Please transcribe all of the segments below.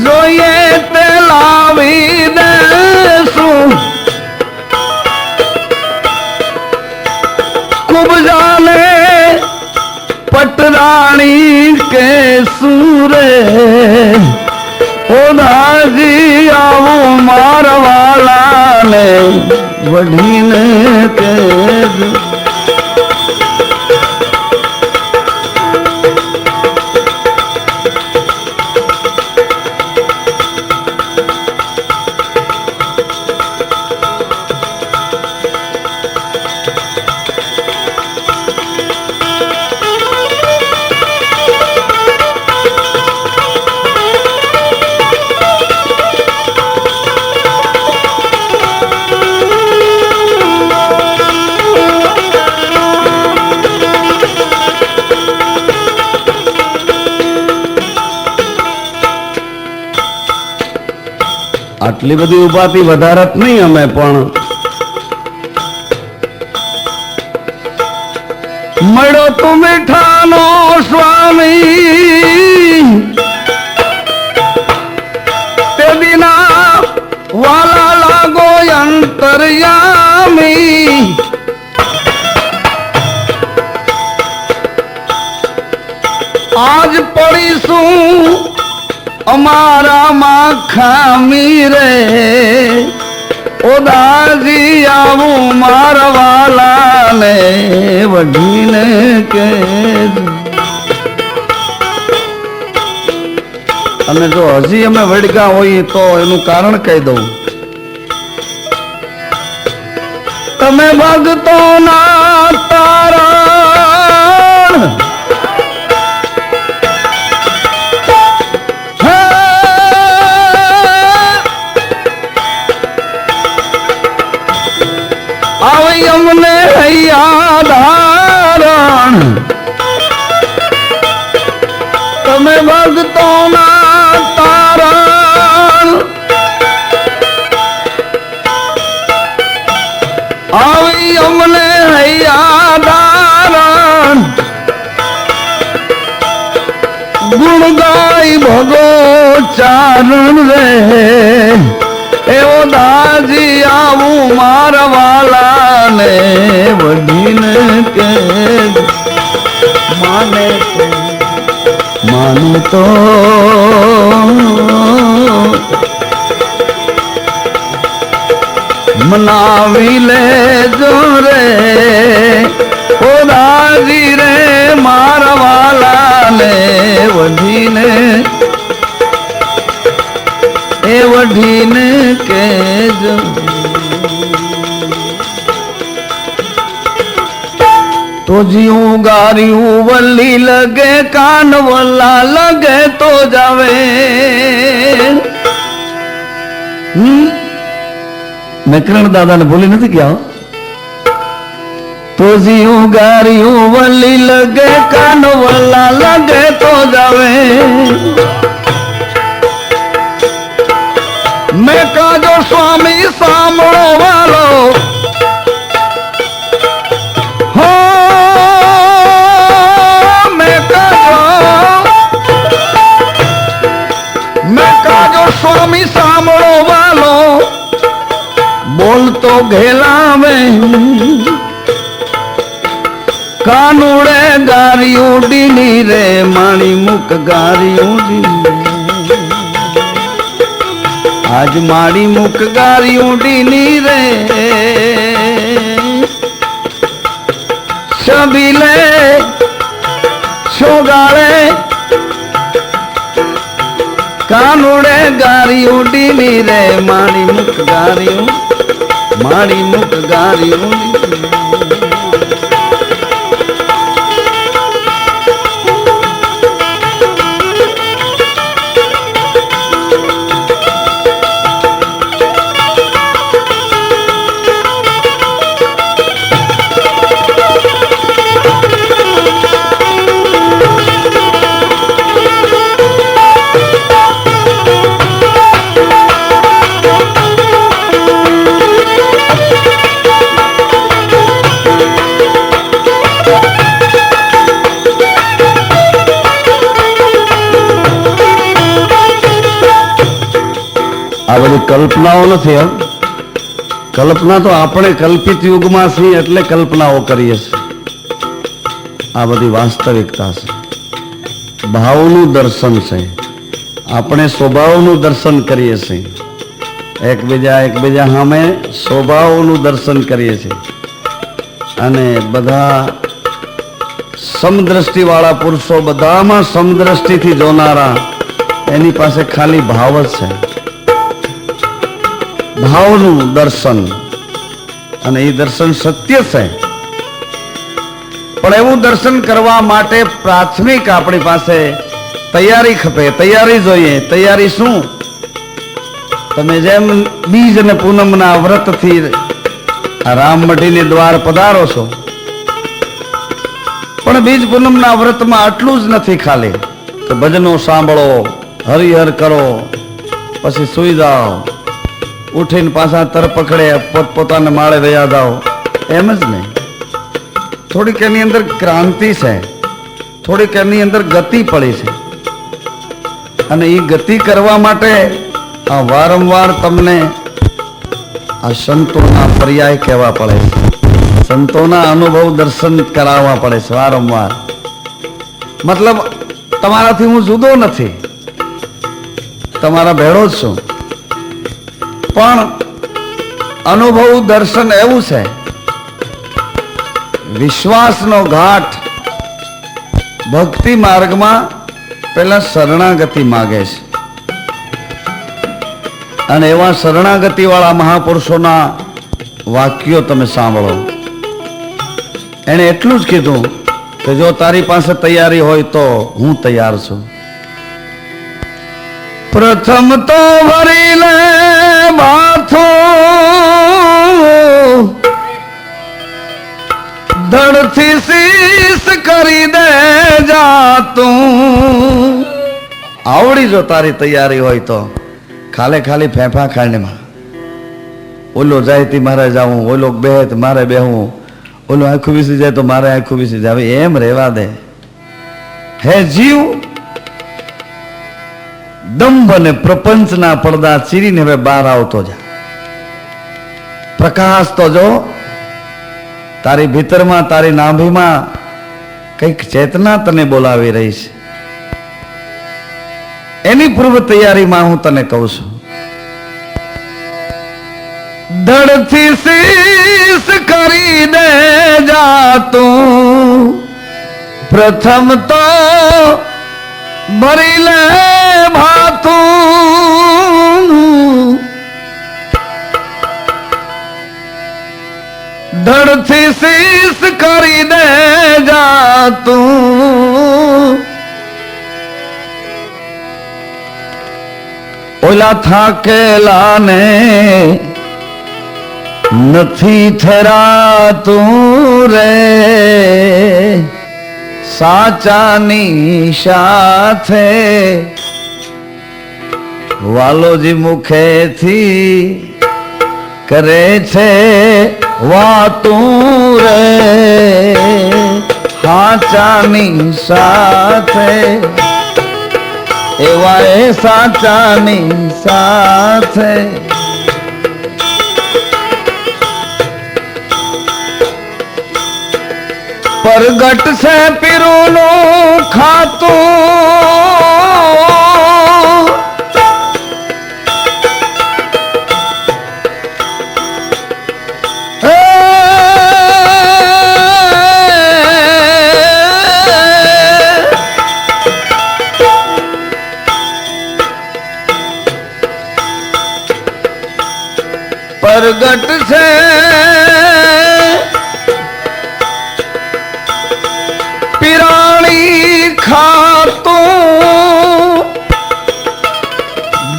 જોઈએ તે લાવી દેશું ખૂબ જાને પટરાણી કે સુરે ઓ દાજી આવું મારવાલાને વઢીને કેજો આટલી બધી ઉપાધિ વધારત નહીં અમે પણ મળ્યો તું મીઠાનો સ્વામી તે દિના વાલા લાગો અંતર્યામી આજ પડીશું અમારા માં ખામી રે ઓ દાજી આવું મારવાલાને વઢીને કે અને જો હજી અમે વડગા હોઈએ તો એનું કારણ કહી દઉં તમે ભક્તો ના તારણ અમને ધારણ તમે ભક્તો ના તારણ આવી અમને ધારણ ગુણ ગાય ભગો ચારણ રે એવો દાજી આવું મારવાલાને વઢીને કે માને તો મનાવી લેજો રે ઓ દાજી રે મારવાલાને વઢીને એ વઢીને કેજો તો જીવું ગાર્યું વલ્લી લગે કાન વલ્લા લગે તો જાવે મેં કરણ દાદાને ભૂલી નથી ગયા તો જીવું ગાર્યું વલ્લી લગે કાન વલ્લા લગે તો જાવે મેં કાજો સ્વામી સાંભળો વાલો હો મેં કાજો સ્વામી સાંભળો વાલો બોલતો ઘેલાવે કાનુડે ગારી ઉડીની રે માણી મુખ ગારી ઉડીની આજ મારી મુખ ગારી ઉડીની રે છબીલે છોગાળે કાનુડે ગારી ઉડીની રે મારી મુખ ગારી ઉડી આ બધી કલ્પનાઓ નથી. કલ્પના તો આપણે કલ્પિત યુગમાં છીએ એટલે કલ્પનાઓ કરીએ છીએ. આ બધી વાસ્તવિકતા છે. ભાવનું દર્શન છે. આપણે સ્વભાવનું દર્શન કરીએ છીએ. એકબીજા સામે સ્વભાવનું દર્શન કરીએ છીએ. અને બધા સમદ્રષ્ટિ વાળા પુરુષો, બધામાં સમદ્રષ્ટિથી જોનારા, એની પાસે ખાલી ભાવ જ છે. ભાવનું દર્શન. અને એ દર્શન સત્ય છે. પણ એવું દર્શન કરવા માટે પ્રાથમિક આપણી પાસે તૈયારી ખપે. તૈયારી જોઈએ. તૈયારી શું? તમે જેમ બીજ અને પૂનમના વ્રતથી રામમઢીને દ્વાર પધારો છો, પણ બીજ પૂનમના વ્રતમાં આટલું જ નથી ખાલી કે ભજનો સાંભળો, હરિહર કરો, પછી સુઈ જાઓ, ઉઠીને પાછા તરપકડે પોતપોતાના માળે વયા જાઓ, એમ જ નહીં. થોડીક એની અંદર ક્રાંતિ છે, થોડીક એની અંદર ગતિ પડી છે. અને એ ગતિ કરવા માટે આ વારંવાર તમને આ સંતોના પર્યાય કહેવા પડે છે. સંતોના અનુભવ દર્શન કરાવવા પડે છે વારંવાર. મતલબ તમારાથી હું જુદો નથી, તમારા ભેળો જ છું, પણ અનુભવ દર્શન એવું છે. વિશ્વાસનો ઘાટ ભક્તિ માર્ગમાં પેલા શરણાગતિ માગે છે. અને એવા શરણાગતિ વાળા મહાપુરુષોના વાક્યો તમે સાંભળો. એને એટલું જ કીધું કે જો તારી પાસે તૈયારી હોય તો હું તૈયાર છું. પ્રથમ તો ભરી લે માથું, ધડથી શીશ કરી દે જાતું. આવડી જો તારી તૈયારી હોય તો ખાલી ફેફા ખાંડમાં ઓલો જાય તી મારે જાવું, ઓલો બેહે તો મારે બેહવું, ઓલો આંખું વિસી જાય તો મારે આંખું વિસી જાય. એમ રહેવા દે. હે જીવ, દંભ અને પ્રપંચના પડદા ચીરીને હવે બહાર આવતો જા. પ્રકાશ તો જો તારી ભીતરમાં, તારી નાભીમાં કઈક ચેતના તને બોલાવી રહી છે. એની પૂર્વ તૈયારીમાં હું તને કહું છું. ધડથી શીશ કરી દે જાતું, પ્રથમ તો ભરી લે ભાતું. ધડથી શીશ કરી દે જાતું. ઓલા થાકેલા ને નથી ઠરાતું રે, સાચાની સાથે વાલોજી મુખેથી કરે છે વાતું રે, સાચાની સાથે એવા એ સાચાની સાથે. પરગટ છે પીરુનું ખાતું, પરગટ છે પીરાણી ખાતું,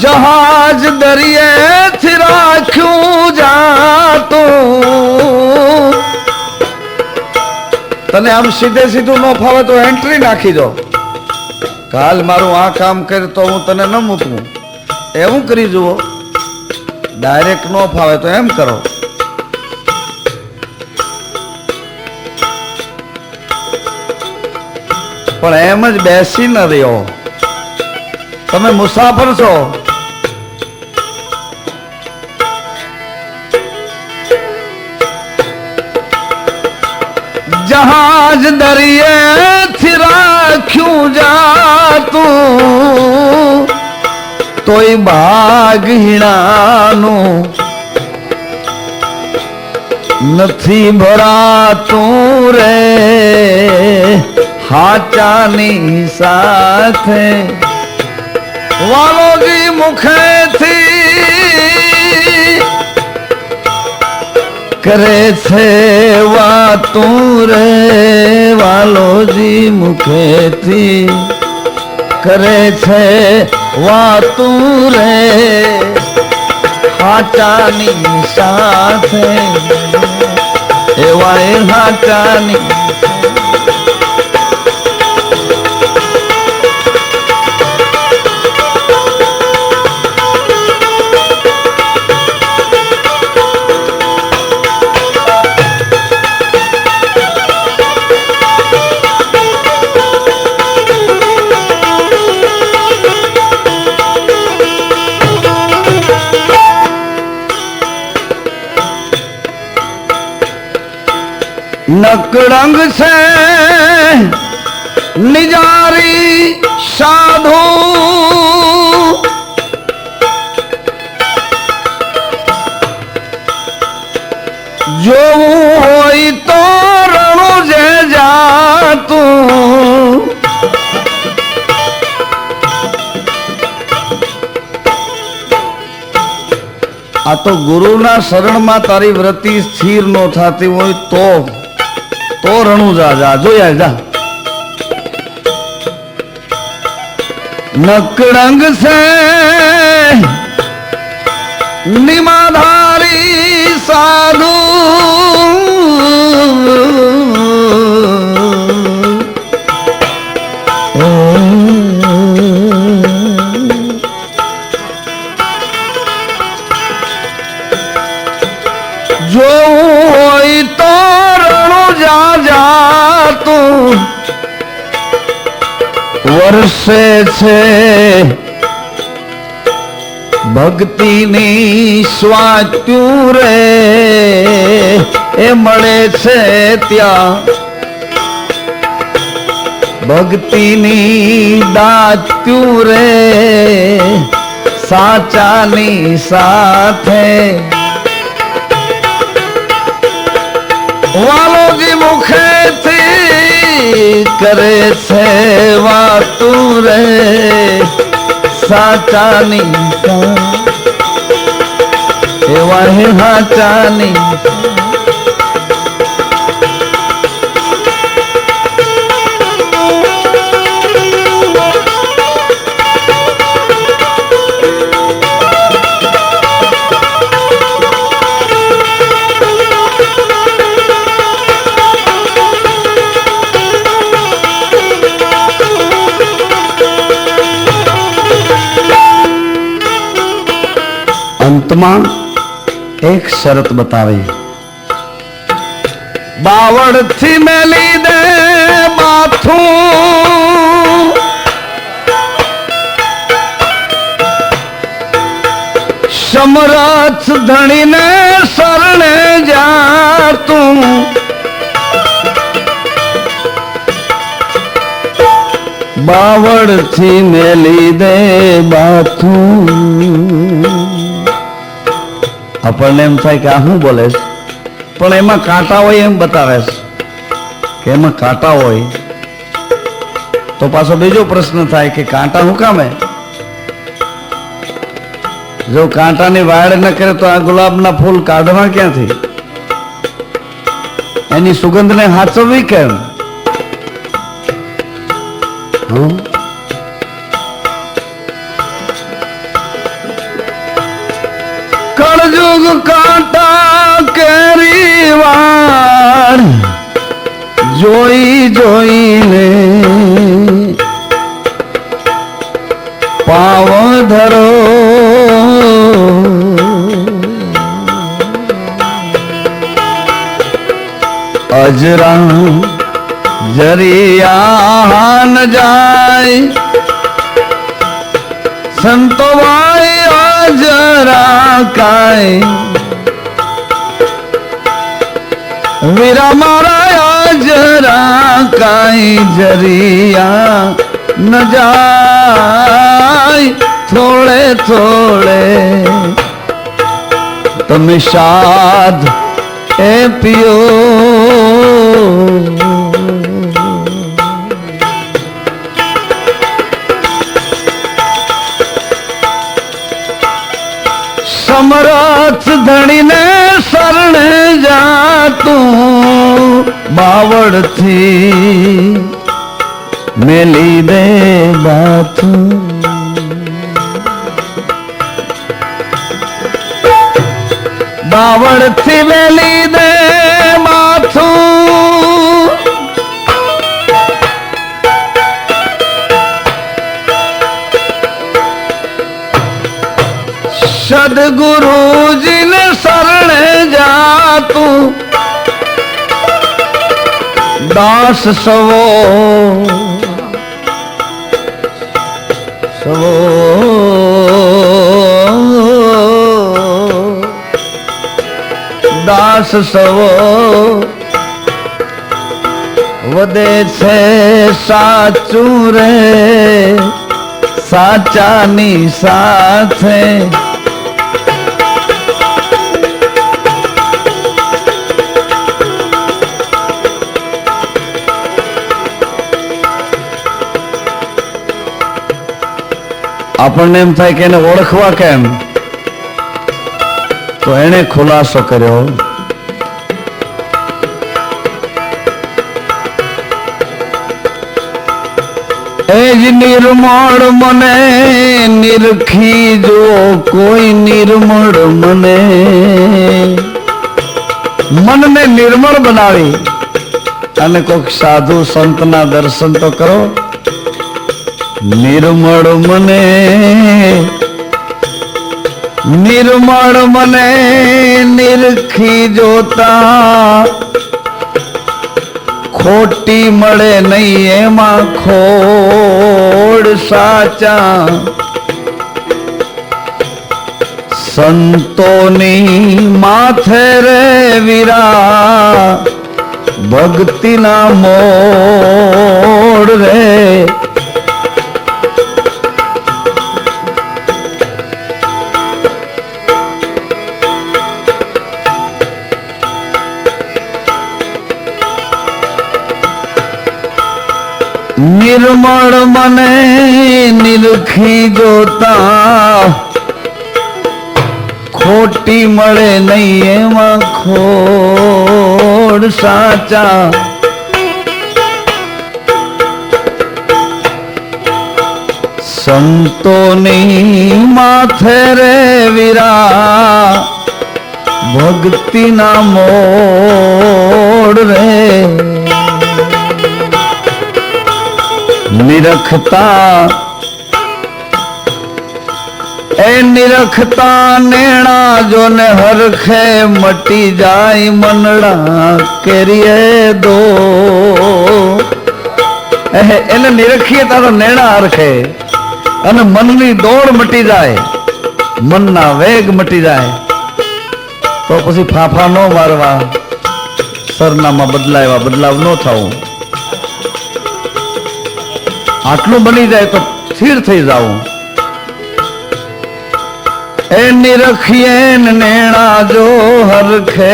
જહાજ દરિયેથી રાખ્યું જાતું. તને આમ સીધે સીધું ન ફાવે તો એન્ટ્રી નાખી દો. કાલ મારું આ કામ કરે તો હું તને ન મૂકું, એવું કરી જુઓ. ડાયરેક્ટ ન ફાવે તો એમ કરો. પણ એમ જ બેસી ન રહ્યો. તમે મુસાફર છો, જહાજ દરિયેથી રાખ્યું જાતું તોય ભાગહીણાનું નથી ભરાતું રે હાચાની સાથે વાલોજી મુખેથી કરે છે વાતું રે વાલોજી મુખેથી કરે છે વાતું રે હાચાની સાથે એવા એ હાચાની નકળંગ છે નિજારી સાધુ જોવું હોય તો રણું જે જાતું આ તો ગુરુના શરણમાં તારી વ્રતિ સ્થિર નો થતી હોય તો રણું જા જોયા જા નકળંગ છે નિમાધારી સાધુ જોવું હોય તો રણું જાતું વર્ષે છે ભક્તિની સ્વાત્યું રે એ મળે છે ત્યાં ભક્તિની દાત્યું રે સાચાની સાથે વાલોજી મુખેથી કરે છે વાતું રે સાચાની એવા હે હાચાની અંતમાં એક શરત બતાવી બાવળથી મેલી દે માથું સમરથ ધણીને શરણે જાતું બાવળથી મેલી દે માથું આપણને એમ થાય કે આ શું બોલે પણ એમાં કાંટા હોય એમ બતાવે કે એમાં કાંટા હોય તો પાછો બીજો પ્રશ્ન થાય કે કાંટા શું કામે જો કાંટાની વાડ ન કરે તો આ ગુલાબના ફૂલ કાઢવા ક્યાંથી એની સુગંધને હાચવવી કેમ કળજુગ કાંટા કેરી વાળ જોઈ જોઈને પાવ ધરો અજરા જરિયા ન જાય સંતો ભાઈ અજરા કાય વીરા મારા जरा काई जरिया न जाय थोड़े थोड़े તમે શાદ એ પિયો સમરથ ધણીને શરણે જાતું બાવળથી મેલી દે બાતું બાવળથી મેલી દે માથું સદગુરુજીને શરણે જાતું દાસ સવો સવો દાસ સવો વધે છે સાચું રે સાચાની સાથે આપણને એમ થાય કે એને ઓળખવા કેમ તો એને ખુલાસો કર્યો એ જ નિર્મળ મને નિરખી જો કોઈ નિર્મળ મને મનને નિર્મળ બનાવી અને કોઈક સાધુ સંતના દર્શન તો કરો નિર્મળ મને નિર્મળ મને નિરખી જોતા ખોટી મળે નહીં એમાં ખોડ સાચા સંતોની માથે રે વીરા ભક્તિના મોડ રે નિર્મળ મને નિરખી જોતા ખોટી મળે નહીં એમાં ખોડ સાચા સંતોની માથે રે વીરા ભક્તિના મોડ રે નિરખતા એ નિરખતા નેણા જોને હરખે મટી જાય મનડા કેરીએ દો એને નિરખીએ તારો નેણા હરખે અને મનની દોડ મટી જાય મનના વેગ મટી જાય તો પછી ફાફા ન મારવા સરનામા બદલાવ્યા બદલાવ ન થવું આટલું બની જાય તો સ્થિર થઈ જાવું એ નિરખીએ નેણા જો હરખે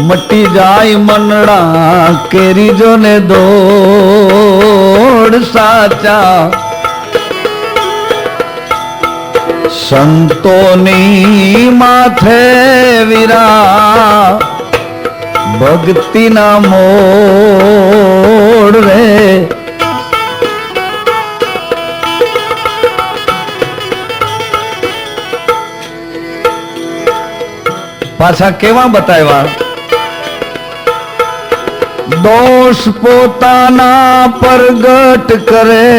મટી જાય મનડા કેરી જો ને દોડ સાચા સંતોની માથે વીરા ભક્તિના મોડ રે પાછા કેવા બતાવ્યા દોષ પોતાના પ્રગટ કરે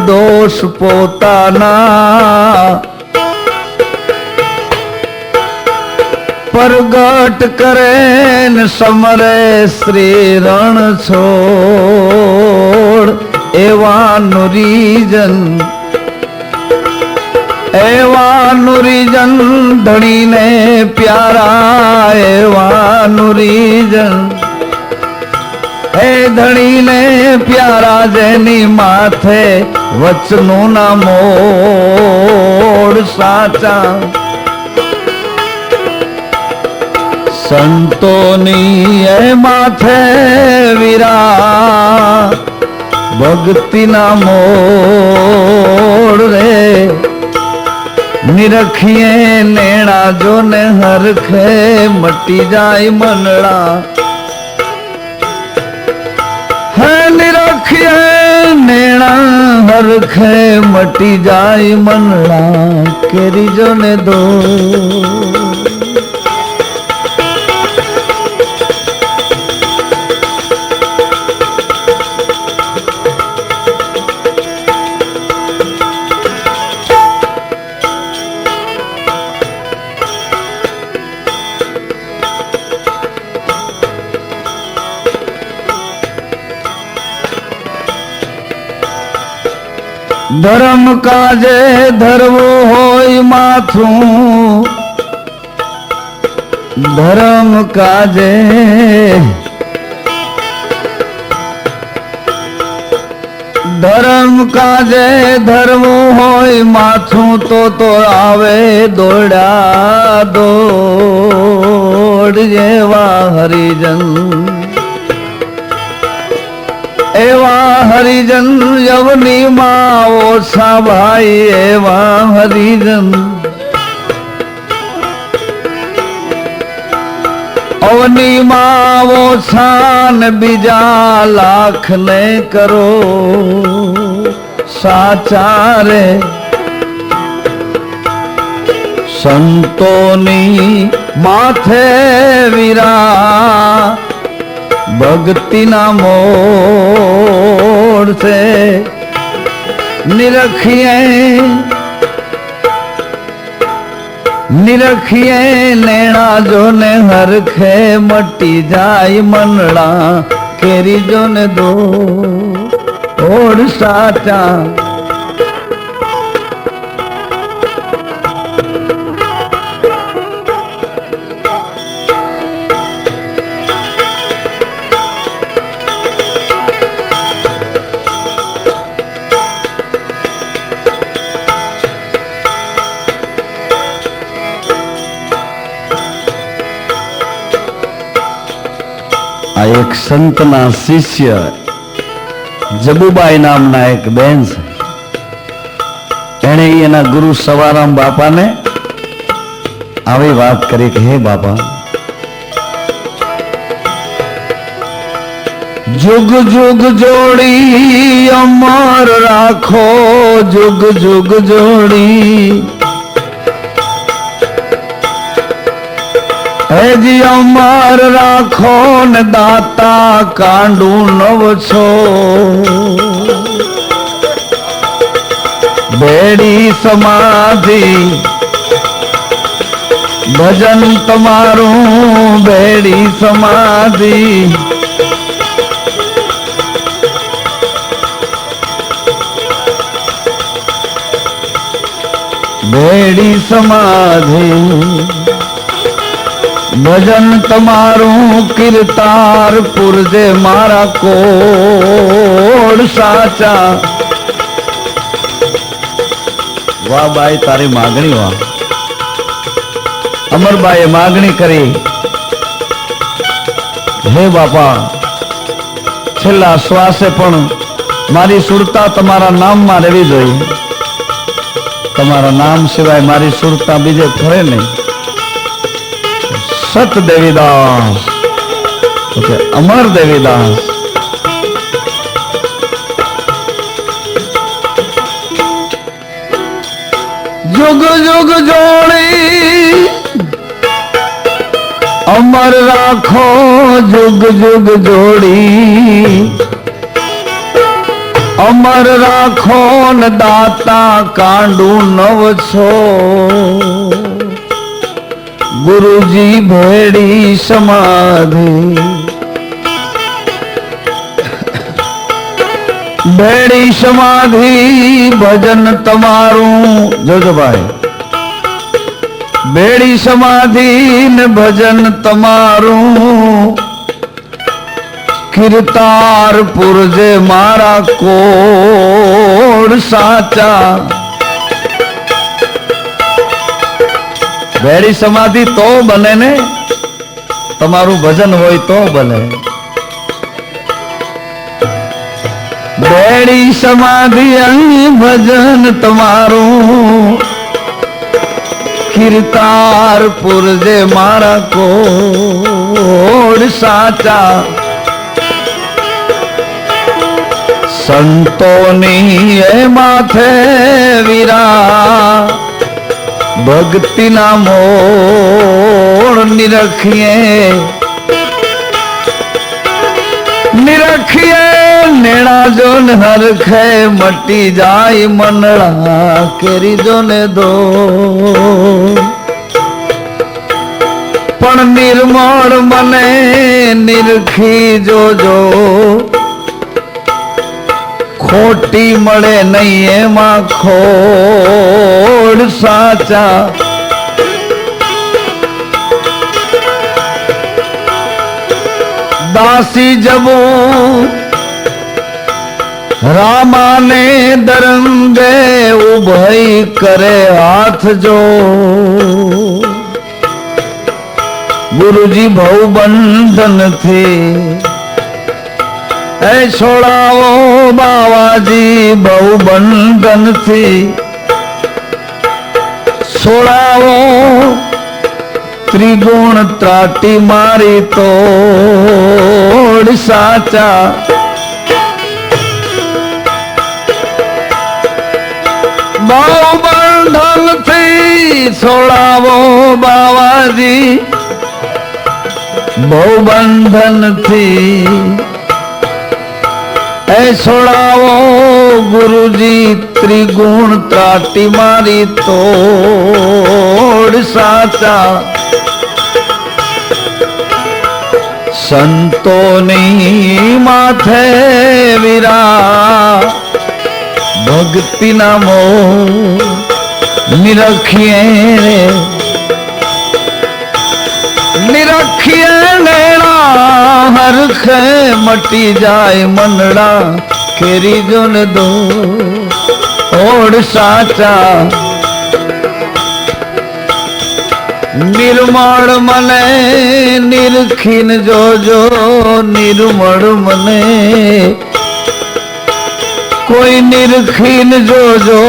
દોષ પોતાના પ્રગટ કરે ને સમરે શ્રી રણ છોડ એવાનું નુરીજન ધણીને પ્યારા એવા નુરીજન હે ધણીને પ્યારા જેની માથે વચનું ના મોડ સાચા સંતોની એ માથે વીરા ભક્તિના મોડ રે નિરખીએ નેણા જોને હરખે મટી જાય મનડા હે નિરખીએ નેણા હરખે મટી જાય મનડા કેરી જોને દો ધર્મ કાજે ધરવો હોય માથું ધર્મ કાજે ધર્મ કાજે ધરવું હોય માથું તો આવે દોડા દોડ જેવા હરિજન એવા હરિજન યવની માં ઓછા ભાઈ એવા હરિજન અવની માં ઓછા ને બીજા લાખ ને કરો સાચા રે સંતોની માથે વીરા ભક્તિના મોડ છે નિરખીએ નેણા જોને હરખે મટી જાય મનડા કેરી જોને દો ઓડ સાચા આ એક સંતના શિષ્ય જબુબાઈ નામના એક બેન છે એણે એના ગુરુ સવારામ બાપાને આવી વાત કરી કે હે બાપા જુગ જુગ જોડી અમર રાખો જુગ જુગ જોડી હેજી અમર રાખો ને દાતા કાંડુ નવ છો બેડી સમાધિ ભજન તમારું બેડી સમાધિ બેડી સમાધિ ભજન તમારું કીર્તાર પુરજે મારા કોડ સાચા વાહ બાઈ તારી માગણી વાહ અમરબાઈએ માગણી કરી હે બાપા છેલ્લા શ્વાસે પણ મારી સુરતા તમારા નામમાં રહેવી જોઈએ તમારા નામ સિવાય મારી સુરતા બીજે ફરે નહીં સત દેવીદાસ અમર દેવીદાસ जुग जुग जोड़ी अमर राखो जुग जुग जोड़ी अमर राखो न दाता कांडू नव छो गुरुजी भेड़ी समाधि भेड़ी समाधि भजन तमारू जोजो भाई બેડી સમાધિ ને ભજન તમારું કીર્તાર પુરજે મારા કોડ સાચા. બેડી સમાધિ તો બને ને તમારું ભજન હોય તો બને. બેડી સમાધિ અને ભજન તમારું કીર્તાર પુરજે મારા કોડ સાચા. સંતોની એ માથે વીરા ભક્તિના મોળ નિરખીએ નિરખીએ નેણા જોન હરખે મટી જાય મનડા કેરી જોને દો. પણ નિર્મળ મને નિરખી જોજો ખોટી મળે નહીં એમાં ખોડ સાચા. દાસી જબો રામાને દરંગે ઉભઈ કરે હાથ જો. ગુરુજી ભવ બંધન થી એ છોડાવો બાવાજી બહુ બંધન થી છોડાવો. ત્રિગુણ ત્રાટી મારી તોડ સાચા. બહુ બંધન થી છોડાવો બાવાજી બહુ બંધન થી એ છોડાવો. ગુરુજી ત્રિગુણ ત્રાટી મારી તોડ સાચા. સંતોની માથે વીરા ભક્તિના મોહ નિરખીએ નિરખીએ નેણા હરખે મટી જાય મનડા કેરી જોન દો ઓડ સાચા. નિર્મળ મને નિરખીને જોજો નિર્મળ મને કોઈ નિરખીને જોજો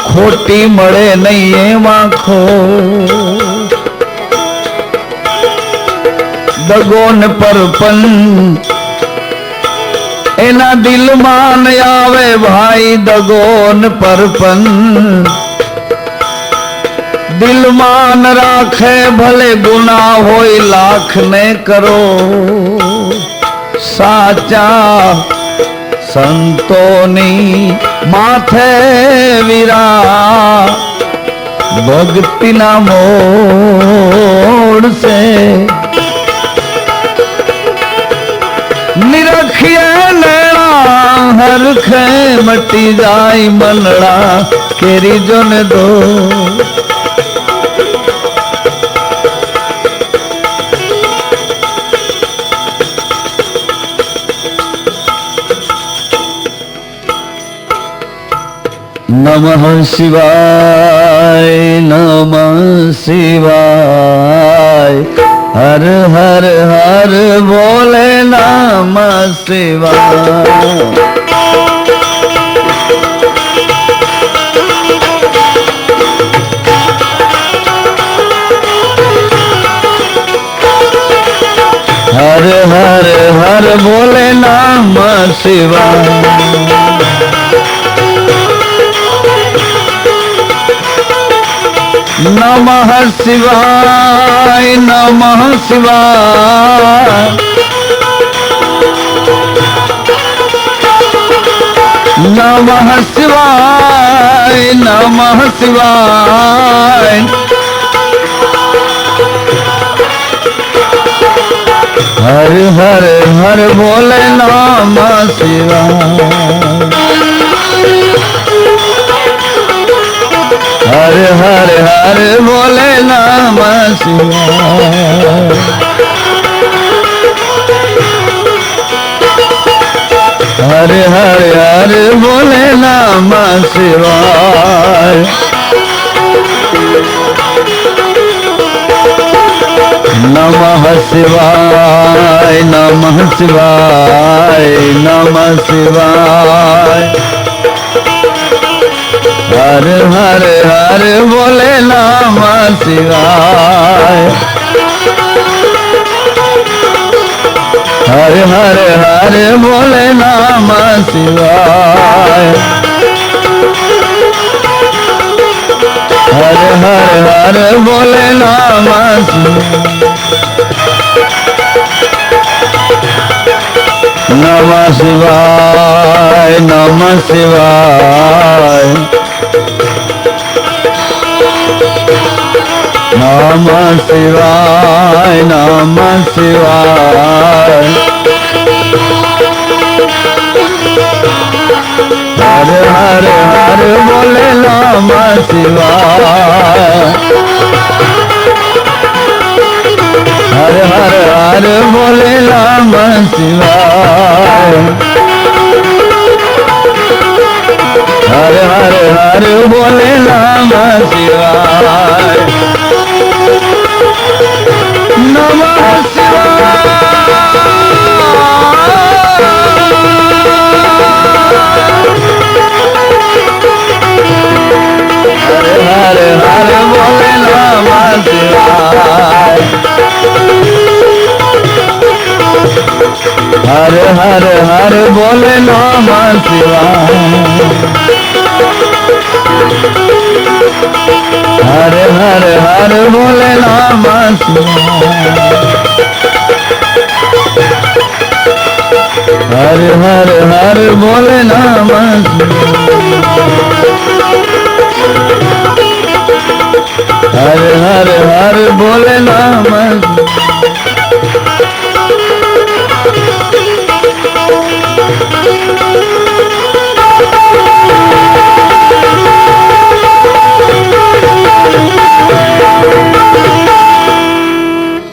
ખોટી મળે નહીં એમાં ખોટ. દગોન પરપન એના દિલમાં ન આવે ભાઈ દગોન પરપન દિલમાં ન રાખે ભલે ગુના હોય લાખ ને કરો સાચા. સંતોની માથે વીરા ભક્તિના મોડ સે નિરખીએ નેણા હરખે મટી જાય મનડા કેરી જોને દો. નમઃ શિવાય નમઃ શિવાય હર હર હર બોલે નમઃ શિવાય. હર હર હર બોલે નમઃ શિવાય. નમઃ શિવાય નમઃ શિવાય નમઃ શિવાય નમઃ શિવાય. હર હર હર બોલે નમઃ શિવાય. हरे हरे हरे बोले नमः शिवाय। हरे हरे हरे बोले नमः शिवाय। नमः शिवाय नमः शिवाय नमः शिवाय। हरे हरे हरे बोले नमः शिवाय। हरे हरे हरे बोले नमः शिवाय। हरे हरे हरे बोले नमः शिवाय। नमः शिवाय नमः शिवाय। नमः शिवाय नमः शिवाय। हरे हरे हरे बोले नमः शिवाय। हरे हरे हरे बोले नमः शिवाय। हरे हरे हरे बोले नमः शिवाय। नमः शिवाय। हरे हरे हरे बोले नमः शिवाय। हरे हरे हरे बोले नमः शिवाय। हरे हरे हरे बोले नमः शिवाय। हरे हरे हरे बोले नमः शिवाय। हरे हरे हरे बोले नमः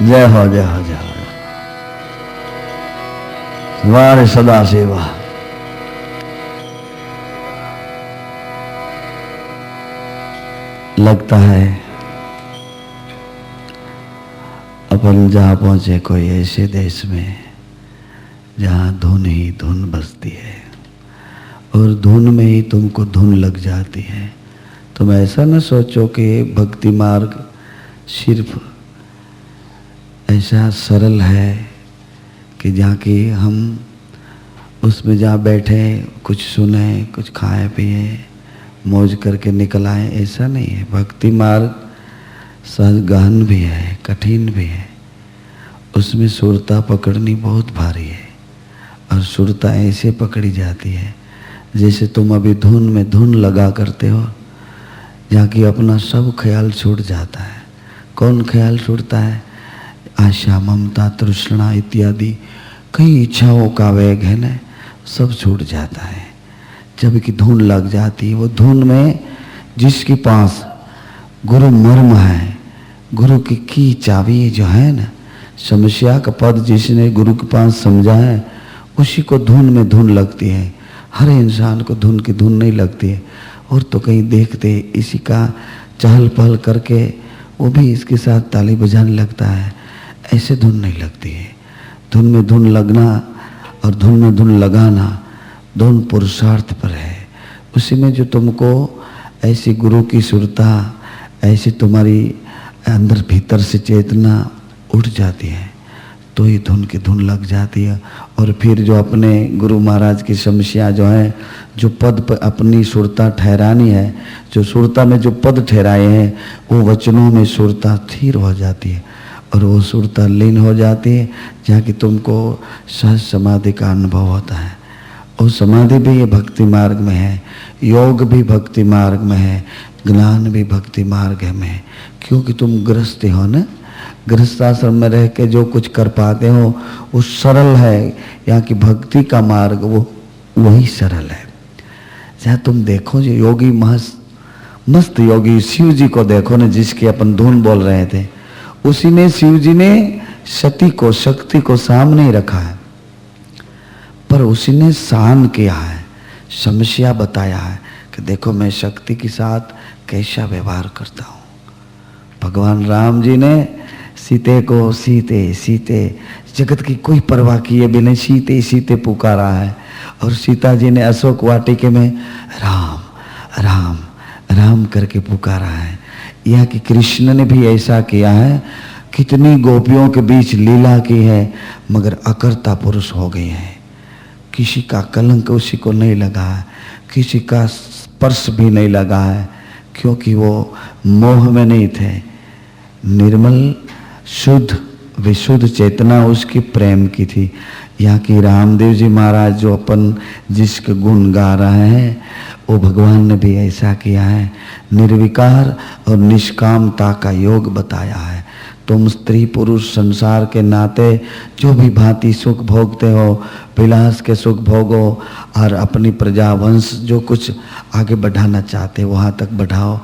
जय हो जय हो जय हो। तुम्हारे सदा सेवा। लगता है अपन जहाँ पहुंचे कोई ऐसे देश में जहाँ धुन ही धुन बजती है और धुन में ही तुमको धुन लग जाती है। तुम ऐसा न सोचो कि भक्ति मार्ग सिर्फ ऐसा सरल है कि जहाँ कि हम उसमें जहाँ बैठे कुछ सुने कुछ खाए पिए मौज करके निकल आए, ऐसा नहीं है। भक्ति मार्ग सहज गहन भी है, कठिन भी है। उसमें सुरता पकड़नी बहुत भारी है और सुरता ऐसे पकड़ी जाती है जैसे तुम अभी धुन में धुन लगा करते हो, जहाँ कि अपना सब ख्याल छूट जाता है। कौन ख्याल छूटता है? आशा ममता तृष्णा इत्यादि कई इच्छाओं का वेग है ना, सब छूट जाता है जब कि धुन लग जाती है। वो धुन में जिसके पास गुरु मर्म है, गुरु की चाबी जो है ना, समस्या का पद जिसने गुरु के पास समझा है उसी को धुन में धुन लगती है। हर इंसान को धुन की धुन नहीं लगती है। और तो कहीं देखते इसी का चहल पहल करके वो भी इसके साथ ताली बजाने लगता है, ऐसे धुन नहीं लगती है। धुन में धुन लगना और धुन में धुन लगाना दोनों पुरुषार्थ पर है। उसी में जो तुमको ऐसी गुरु की सुरता, ऐसी तुम्हारी अंदर भीतर से चेतना उठ जाती है तो ही धुन की धुन लग जाती है। और फिर जो अपने गुरु महाराज की समस्या जो है, जो पद पर अपनी सुरता ठहरानी है, जो सुरता में जो पद ठहराए हैं वो वचनों में सुरता स्थिर हो जाती है और वो सुरता लीन हो जाती है, जहाँ कि तुमको सहज समाधि का अनुभव होता है। और समाधि भी ये भक्ति मार्ग में है, योग भी भक्ति मार्ग में है, ज्ञान भी भक्ति मार्ग में है। क्योंकि तुम गृहस्थ हो ना, गृहस्थाश्रम में रह के जो कुछ कर पाते हो वो सरल है। यहाँ की भक्ति का मार्ग वो वही सरल है। जहाँ तुम देखो जो योगी मस्त योगी शिव जी को देखो ना, जिसकी अपन धुन बोल रहे थे, उसी ने शिव जी ने सती को, शक्ति को सामने ही रखा है, पर उसी ने शान किया है, समस्या बताया है कि देखो मैं शक्ति के साथ कैसा व्यवहार करता हूँ। भगवान राम जी ने सीते को सीते सीते, जगत की कोई परवाह किए बिना सीते सीते पुकारा है, और सीता जी ने अशोक वाटिके में राम राम राम करके पुकारा है। यह कि कृष्ण ने भी ऐसा किया है, कितनी गोपियों के बीच लीला की है, मगर अकर्ता पुरुष हो गए हैं। किसी का कलंक उसी को नहीं लगा है, किसी का स्पर्श भी नहीं लगा है, क्योंकि वो मोह में नहीं थे। निर्मल शुद्ध विशुद्ध चेतना उसकी प्रेम की थी। यहाँ की रामदेव जी महाराज जो अपन जिसके गुण गा रहे हैं, वो भगवान ने भी ऐसा किया है, निर्विकार और निष्कामता का योग बताया है। तुम स्त्री पुरुष संसार के नाते जो भी भांति सुख भोगते हो, विलास के सुख भोगो, और अपनी प्रजा वंश जो कुछ आगे बढ़ाना चाहते वहाँ तक बढ़ाओ,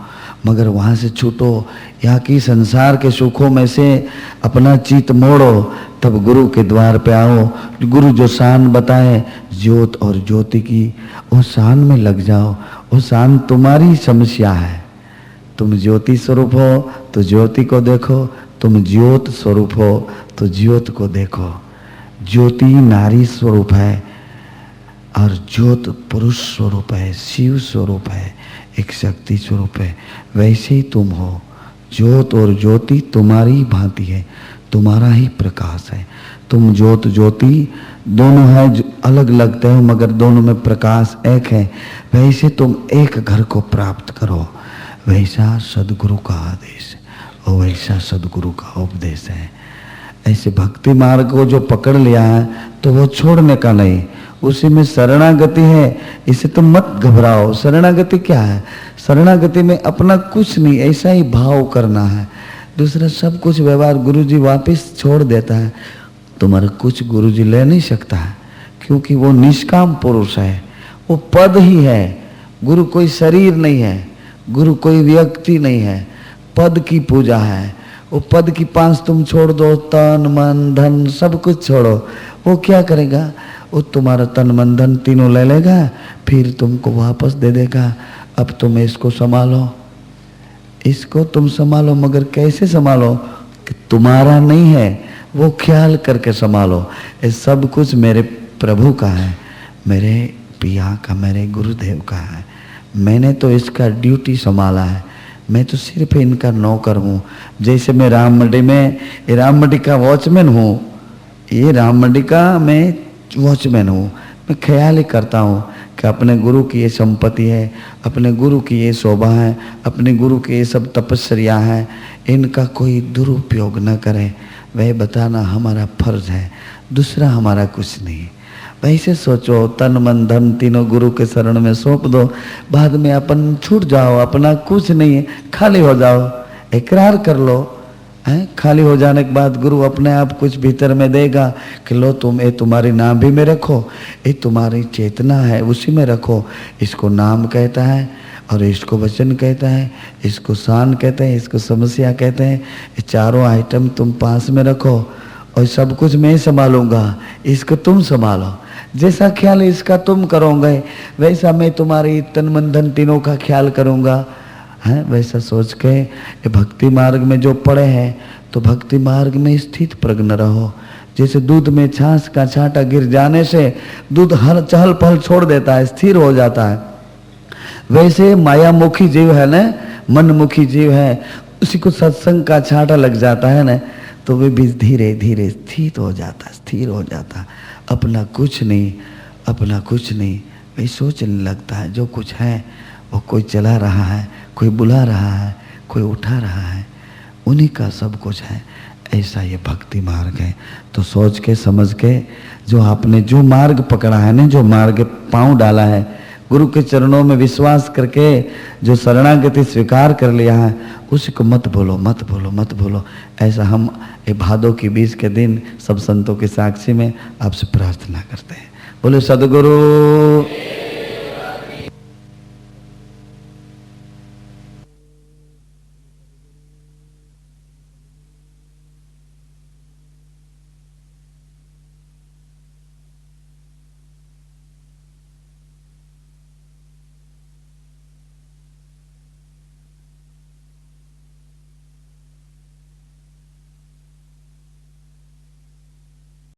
मगर वहाँ से छूटो। यहाँ की संसार के सुखों में से अपना चित मोड़ो, तब गुरु के द्वार पे आओ। गुरु जो शान बताए ज्योत और ज्योति की, वो शान में लग जाओ। वो शान तुम्हारी समस्या है। तुम ज्योति स्वरूप हो तो ज्योति को देखो, तुम ज्योत स्वरूप हो तो ज्योत को देखो। ज्योति नारी स्वरूप है और ज्योत पुरुष स्वरूप है, शिव स्वरूप है, एक शक्ति स्वरूप है। वैसे ही तुम हो। ज्योत और ज्योति तुम्हारी भांति है, तुम्हारा ही प्रकाश है। तुम ज्योत ज्योति दोनों है, अलग लगते हो मगर दोनों में प्रकाश एक है। वैसे तुम एक घर को प्राप्त करो। वैसा सदगुरु का आदेश और वैसा सदगुरु का उपदेश है। ऐसे भक्ति मार्ग को जो पकड़ लिया है तो वो छोड़ने का नहीं, उसी में शरणागति है। इसे तुम मत घबराओ। शरणागति क्या है? शरणागति में अपना कुछ नहीं, ऐसा ही भाव करना है। दूसरा सब कुछ व्यवहार गुरुजी वापस छोड़ देता है। तुम्हारा कुछ गुरुजी ले नहीं सकता है, क्योंकि वो निष्काम पुरुष है, वो पद ही है। गुरु कोई शरीर नहीं है, गुरु कोई व्यक्ति नहीं है, पद की पूजा है। वो पद की पास तुम छोड़ दो, तन मन धन सब कुछ छोड़ो। वो क्या करेगा? वो तुम्हारा तन मन धन तीनों ले लेगा, फिर तुमको वापस दे देगा। अब तुम इसको संभालो, इसको तुम संभालो, मगर कैसे संभालो? कि तुम्हारा नहीं है, वो ख्याल करके संभालो। ये सब कुछ मेरे प्रभु का है, मेरे पिया का, मेरे गुरुदेव का है। मैंने तो इसका ड्यूटी संभाला है, मैं तो सिर्फ इनका नौकर हूँ। जैसे मैं राम मंडी में, राम मंडी का वॉचमैन हूँ, ये राम मंडी का मैं वॉचमैन हूँ। मैं ख्याल ही करता हूँ कि अपने गुरु की ये संपत्ति है, अपने गुरु की ये शोभा है, अपने गुरु की ये सब तपस्या है, इनका कोई दुरुपयोग न करे, वह बताना हमारा फर्ज है। दूसरा हमारा कुछ नहीं। वैसे सोचो, तन मन धन तीनों गुरु के शरण में सौंप दो, बाद में अपन छूट जाओ, अपना कुछ नहीं है, खाली हो जाओ, इकरार कर लो। हैं? खाली हो जाने के बाद गुरु अपने आप कुछ भीतर में देगा कि लो तुम, ये तुम्हारी नाम भी में रखो, ये तुम्हारी चेतना है उसी में रखो। इसको नाम कहता है और इसको वचन कहता है, इसको शान कहते हैं, इसको समस्या कहते हैं। ये चारों आइटम तुम पास में रखो और सब कुछ मैं संभालूंगा, इसको तुम संभालो। जैसा ख्याल इसका तुम करोगे, वैसा मैं तुम्हारी तन मन धन तीनों का ख्याल करूंगा। है वैसा सोच के ये भक्ति मार्ग में जो पड़े हैं, तो भक्ति मार्ग में स्थित प्रज्ञ रहो। जैसे दूध में छाछ का छांटा गिर जाने से दूध हर चहल पहल छोड़ देता है, स्थिर हो जाता है, वैसे मायामुखी जीव है ना, मनमुखी जीव है, उसी को सत्संग का छांटा लग जाता है ना, तो वे भी धीरे धीरे स्थित हो जाता, स्थिर हो जाता। अपना कुछ नहीं, अपना कुछ नहीं, वही सोचने लगता है जो कुछ है वो कोई चला रहा है, कोई बुला रहा है, कोई उठा रहा है, उन्हीं का सब कुछ है। ऐसा ये भक्ति मार्ग है। तो सोच के समझ के जो आपने जो मार्ग पकड़ा है ना, जो मार्ग पांव डाला है, गुरु के चरणों में विश्वास करके जो शरणागति स्वीकार कर लिया है, उसी को मत भूलो, मत भूलो, मत भूलो। ऐसा हम ये भादों की 20 के दिन सब संतों के साक्षी में आपसे प्रार्थना करते हैं। बोले सदगुरु